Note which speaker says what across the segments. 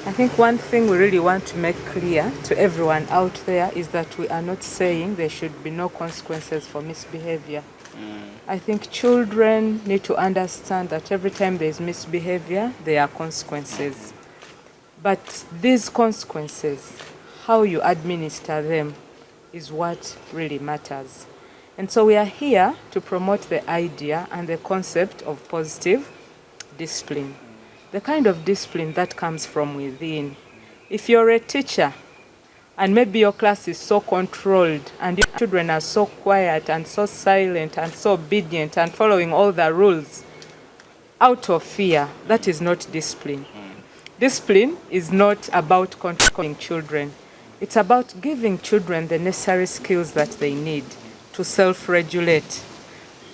Speaker 1: I think one thing we really want to make clear to everyone out there is that we are not saying there should be no consequences for misbehavior. I think children need to understand that every time there is misbehavior, there are consequences. But these consequences, how you administer them, is what really matters. And so we are here to promote the idea and the concept of positive discipline. The kind of discipline that comes from within. If you're a teacher and maybe your class is so controlled and your children are so quiet and so silent and so obedient and following all the rules out of fear, that is not discipline. Discipline is not about controlling children. It's about giving children the necessary skills that they need to self-regulate.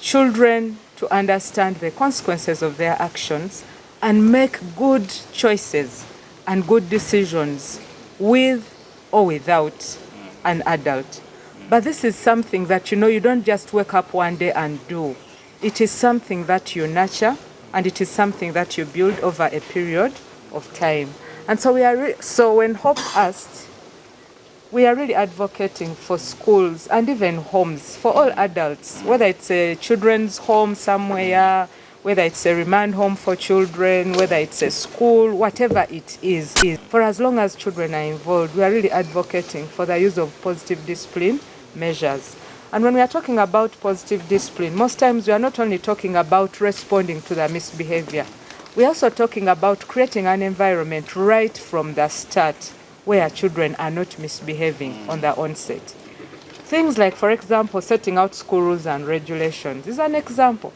Speaker 1: Children to understand the consequences of their actions and make good choices and good decisions with or without an adult. But this is something that, you don't just wake up one day and do. It is something that you nurture, and it is something that you build over a period of time. And so when Hope asked, we are really advocating for schools and even homes for all adults, whether it's a children's home somewhere, whether it's a remand home for children, whether it's a school, whatever it is. For as long as children are involved, we are really advocating for the use of positive discipline measures. And when we are talking about positive discipline, most times we are not only talking about responding to the misbehavior, we are also talking about creating an environment right from the start where children are not misbehaving on the onset. Things like, for example, setting out school rules and regulations is an example.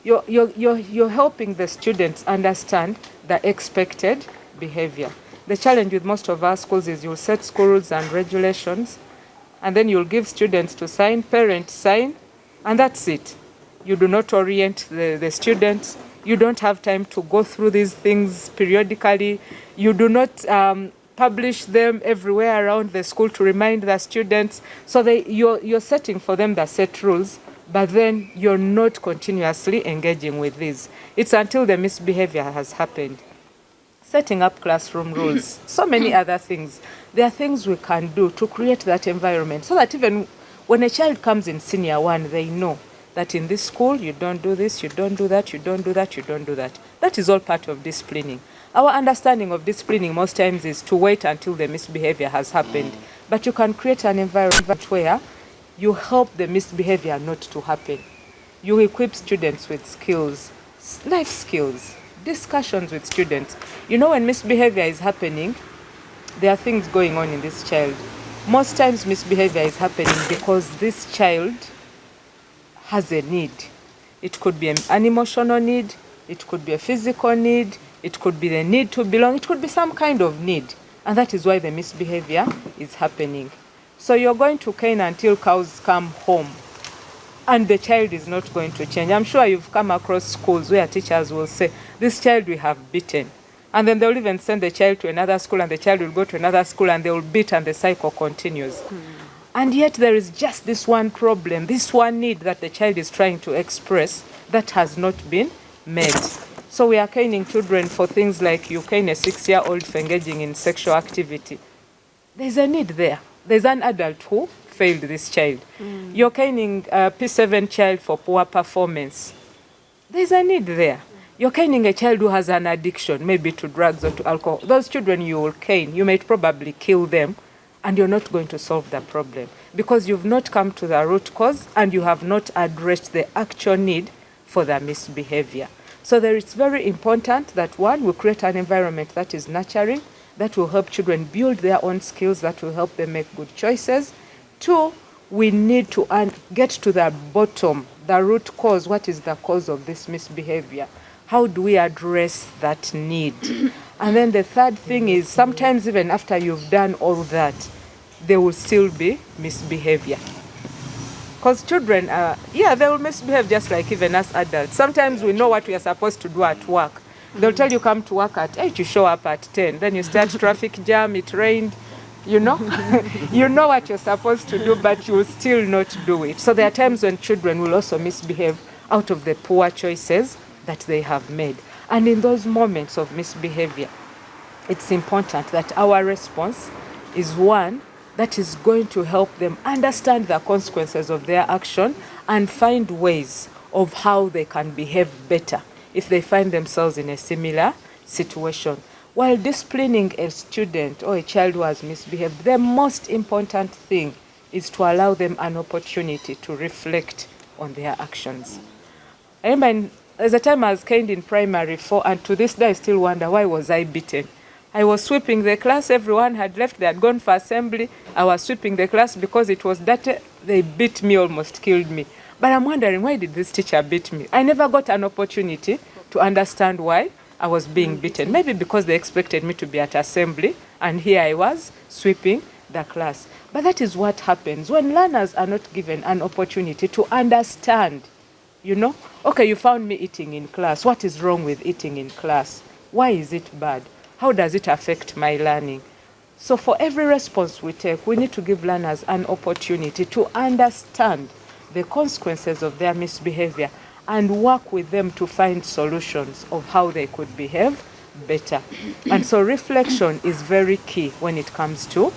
Speaker 1: You're helping the students understand the expected behavior. The challenge with most of our schools is you'll set school rules and regulations, and then you'll give students to sign, parents sign, and that's it. You do not orient the students. You don't have time to go through these things periodically. You do not publish them everywhere around the school to remind the students. So you're setting for them the set rules, but then you're not continuously engaging with these. It's until the misbehavior has happened. Setting up classroom rules, so many other things. There are things we can do to create that environment so that even when a child comes in senior one, they know that in this school, you don't do this, you don't do that, you don't do that, you don't do that. That is all part of disciplining. Our understanding of disciplining most times is to wait until the misbehavior has happened. But you can create an environment where you help the misbehavior not to happen. You equip students with skills, life skills, discussions with students. When misbehavior is happening, there are things going on in this child. Most times misbehavior is happening because this child has a need. It could be an emotional need, it could be a physical need, it could be the need to belong, it could be some kind of need. And that is why the misbehavior is happening. So you're going to cane until cows come home, and the child is not going to change. I'm sure you've come across schools where teachers will say, this child we have beaten. And then they'll even send the child to another school, and the child will go to another school, and they will beat, and the cycle continues. And yet there is just this one problem, this one need that the child is trying to express that has not been met. So we are caning children for things like you cane a 6-year-old for engaging in sexual activity. There's a need there. There's an adult who failed this child. You're caning a P7 child for poor performance. There's a need there. You're caning a child who has an addiction, maybe to drugs or to alcohol. Those children you will cane, you might probably kill them, and you're not going to solve the problem because you've not come to the root cause and you have not addressed the actual need for the misbehavior. So it's very important that, one, we create an environment that is nurturing, that will help children build their own skills, that will help them make good choices. Two, we need to get to the bottom, the root cause. What is the cause of this misbehavior? How do we address that need? And then the third thing is sometimes even after you've done all that, there will still be misbehavior. Because children, they will misbehave just like even us adults. Sometimes we know what we are supposed to do at work. They'll tell you come to work at 8, you show up at 10. Then you start traffic jam, it rained, you know what you're supposed to do, but you will still not do it. So there are times when children will also misbehave out of the poor choices that they have made. And in those moments of misbehavior, it's important that our response is one that is going to help them understand the consequences of their action and find ways of how they can behave better if they find themselves in a similar situation. While disciplining a student or a child who has misbehaved, the most important thing is to allow them an opportunity to reflect on their actions. I remember there's a time I was caned in primary 4, and to this day I still wonder, why was I beaten? I was sweeping the class, everyone had left, they had gone for assembly. I was sweeping the class because it was dirty. They beat me, almost killed me. But I'm wondering, why did this teacher beat me? I never got an opportunity to understand why I was being beaten. Maybe because they expected me to be at assembly, and here I was sweeping the class. But that is what happens when learners are not given an opportunity to understand. You know, okay, you found me eating in class. What is wrong with eating in class? Why is it bad? How does it affect my learning? So for every response we take, we need to give learners an opportunity to understand the consequences of their misbehavior and work with them to find solutions of how they could behave better. And so reflection is very key when it comes to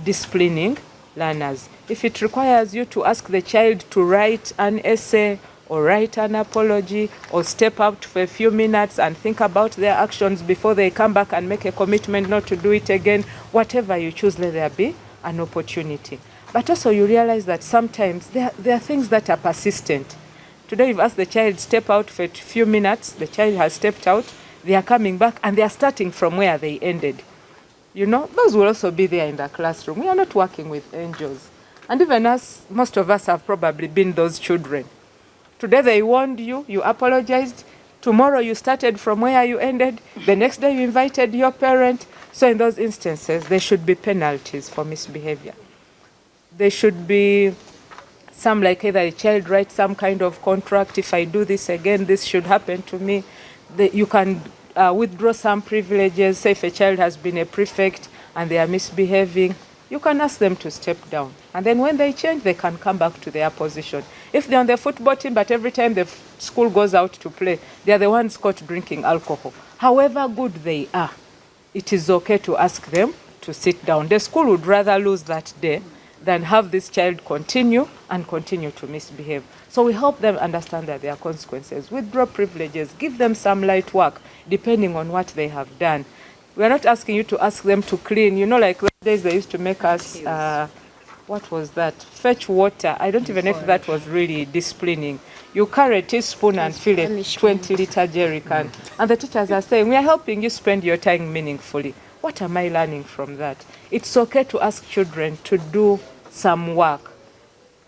Speaker 1: disciplining learners. If it requires you to ask the child to write an essay or write an apology or step out for a few minutes and think about their actions before they come back and make a commitment not to do it again, whatever you choose, let there be an opportunity. But also you realize that sometimes there are things that are persistent. Today you've asked the child step out for a few minutes, the child has stepped out, they are coming back and they are starting from where they ended. You know, those will also be there in the classroom. We are not working with angels. And even us, most of us have probably been those children. Today they warned you, you apologized. Tomorrow you started from where you ended. The next day you invited your parent. So in those instances, there should be penalties for misbehavior. There should be some, like either a child writes some kind of contract. If I do this again, this should happen to me. You can withdraw some privileges. Say if a child has been a prefect and they are misbehaving, you can ask them to step down. And then when they change, they can come back to their position. If they're on the football team, but every time the school goes out to play, they're the ones caught drinking alcohol. However good they are, it is okay to ask them to sit down. The school would rather lose that day than have this child continue to misbehave. So we help them understand that there are consequences. Withdraw privileges, give them some light work, depending on what they have done. We're not asking you to ask them to clean. You know, like those days they used to make us, what was that? Fetch water. I don't even know if that was really disciplining. You carry a teaspoon and fill a 20-liter jerry can. And the teachers are saying, we are helping you spend your time meaningfully. What am I learning from that? It's okay to ask children to do some work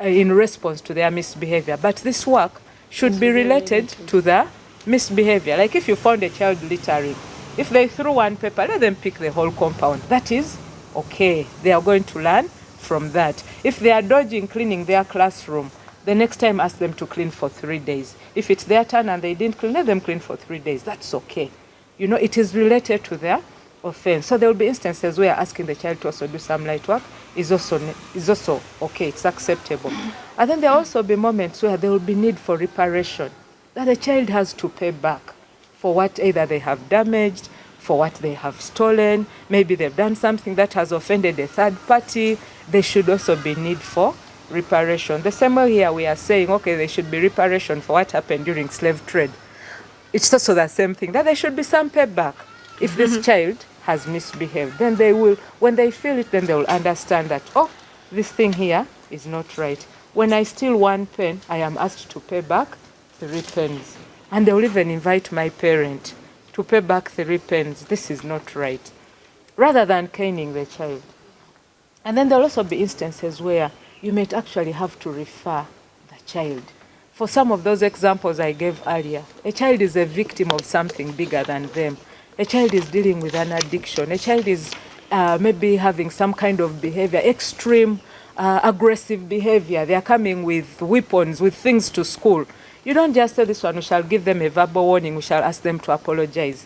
Speaker 1: in response to their misbehavior. But this work should be related to the misbehavior. Like if you found a child littering, if they threw one paper, let them pick the whole compound. That is okay. They are going to learn from that. If they are dodging cleaning their classroom, the next time ask them to clean for 3 days. If it's their turn and they didn't clean, let them clean for 3 days. That's okay. You know, it is related to their offense. So there will be instances where asking the child to also do some light work is also okay. It's acceptable. And then there will also be moments where there will be need for reparation, that the child has to pay back for what either they have damaged, for what they have stolen. Maybe they've done something that has offended a third party. There should also be need for reparation. The same way here we are saying, okay, there should be reparation for what happened during slave trade. It's also the same thing, that there should be some payback. If this child has misbehaved, then they will, when they feel it, then they will understand that, oh, this thing here is not right. When I steal 1 pen, I am asked to pay back 3 pens. And they will even invite my parent to pay back 3 pens. This is not right. Rather than caning the child. And then there will also be instances where you might actually have to refer the child. For some of those examples I gave earlier, a child is a victim of something bigger than them. A child is dealing with an addiction. A child is maybe having some kind of behavior, extreme aggressive behavior. They are coming with weapons, with things to school. You don't just say this one, we shall give them a verbal warning, we shall ask them to apologize.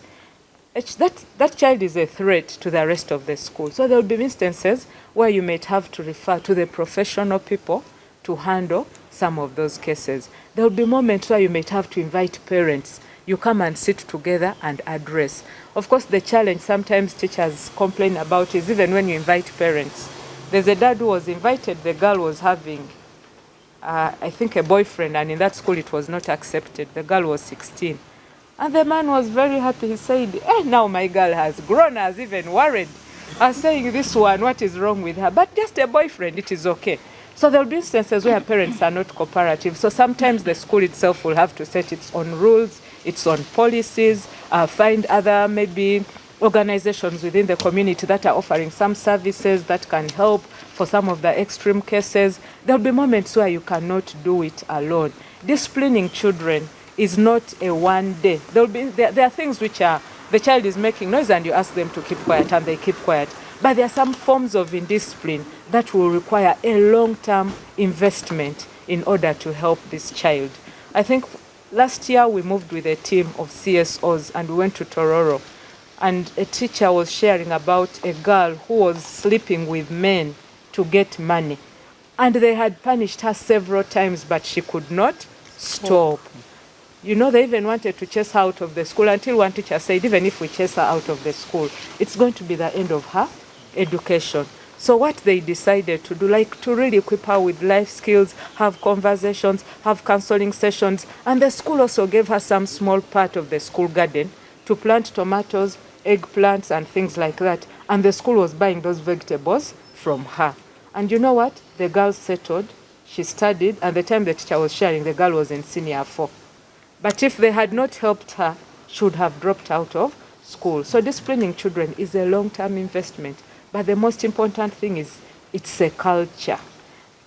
Speaker 1: That child is a threat to the rest of the school. So there will be instances where you might have to refer to the professional people to handle some of those cases. There will be moments where you might have to invite parents you come and sit together and address. Of course, the challenge sometimes teachers complain about is even when you invite parents. There's a dad who was invited, the girl was having, I think, a boyfriend, and in that school it was not accepted. The girl was 16. And the man was very happy. He said, now my girl has grown, has even worried. I was saying, this one, what is wrong with her? But just a boyfriend, it is okay. So there will be instances where parents are not cooperative. So sometimes the school itself will have to set its own rules, its own policies, find other maybe organizations within the community that are offering some services that can help for some of the extreme cases. There will be moments where you cannot do it alone. Disciplining children is not a one day. There are things which are, the child is making noise and you ask them to keep quiet and they keep quiet. But there are some forms of indiscipline that will require a long-term investment in order to help this child. I think last year we moved with a team of CSOs and we went to Tororo. And a teacher was sharing about a girl who was sleeping with men to get money. And they had punished her several times, but she could not stop. You know, they even wanted to chase her out of the school until one teacher said, even if we chase her out of the school, it's going to be the end of her education. So what they decided to do, like to really equip her with life skills, have conversations, have counseling sessions. And the school also gave her some small part of the school garden to plant tomatoes, eggplants, and things like that. And the school was buying those vegetables from her. And you know what? The girl settled, she studied, and the time the teacher was sharing, the girl was in senior 4. But if they had not helped her, she would have dropped out of school. So disciplining children is a long-term investment. But the most important thing is it's a culture.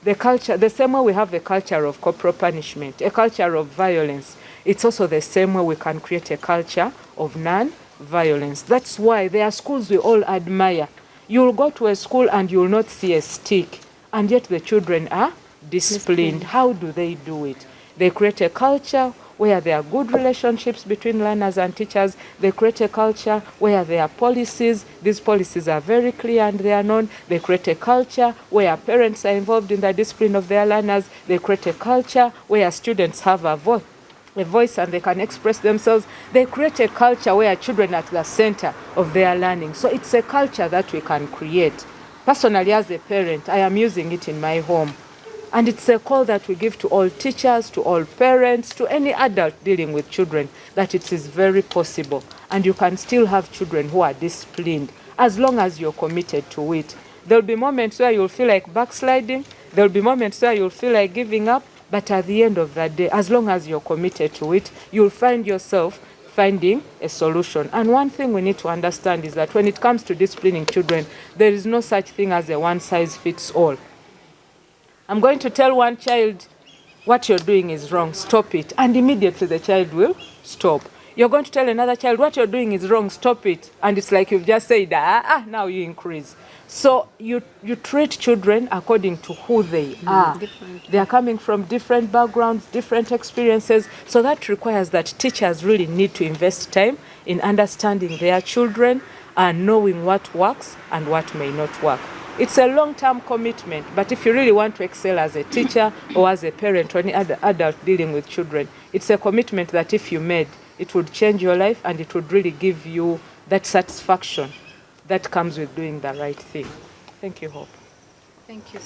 Speaker 1: The culture, the same way we have a culture of corporal punishment, a culture of violence, it's also the same way we can create a culture of non-violence. That's why there are schools we all admire. You'll go to a school and you'll not see a stick, and yet the children are disciplined. How do they do it? They create a culture where there are good relationships between learners and teachers. They create a culture where there are policies. These policies are very clear and they are known. They create a culture where parents are involved in the discipline of their learners. They create a culture where students have a voice and they can express themselves. They create a culture where children are at the center of their learning. So it's a culture that we can create. Personally, as a parent, I am using it in my home. And it's a call that we give to all teachers, to all parents, to any adult dealing with children, that it is very possible. And you can still have children who are disciplined as long as you're committed to it. There'll be moments where you'll feel like backsliding. There'll be moments where you'll feel like giving up. But at the end of that day, as long as you're committed to it, you'll find yourself finding a solution. And one thing we need to understand is that when it comes to disciplining children, there is no such thing as a one-size-fits-all. I'm going to tell one child, what you're doing is wrong, stop it. And immediately the child will stop. You're going to tell another child, what you're doing is wrong, stop it. And it's like you've just said, now you increase. So you treat children according to who they are. They are coming from different backgrounds, different experiences. So that requires that teachers really need to invest time in understanding their children and knowing what works and what may not work. It's a long-term commitment, but if you really want to excel as a teacher or as a parent or any other adult dealing with children, it's a commitment that if you made, it would change your life and it would really give you that satisfaction that comes with doing the right thing. Thank you, Hope.
Speaker 2: Thank you.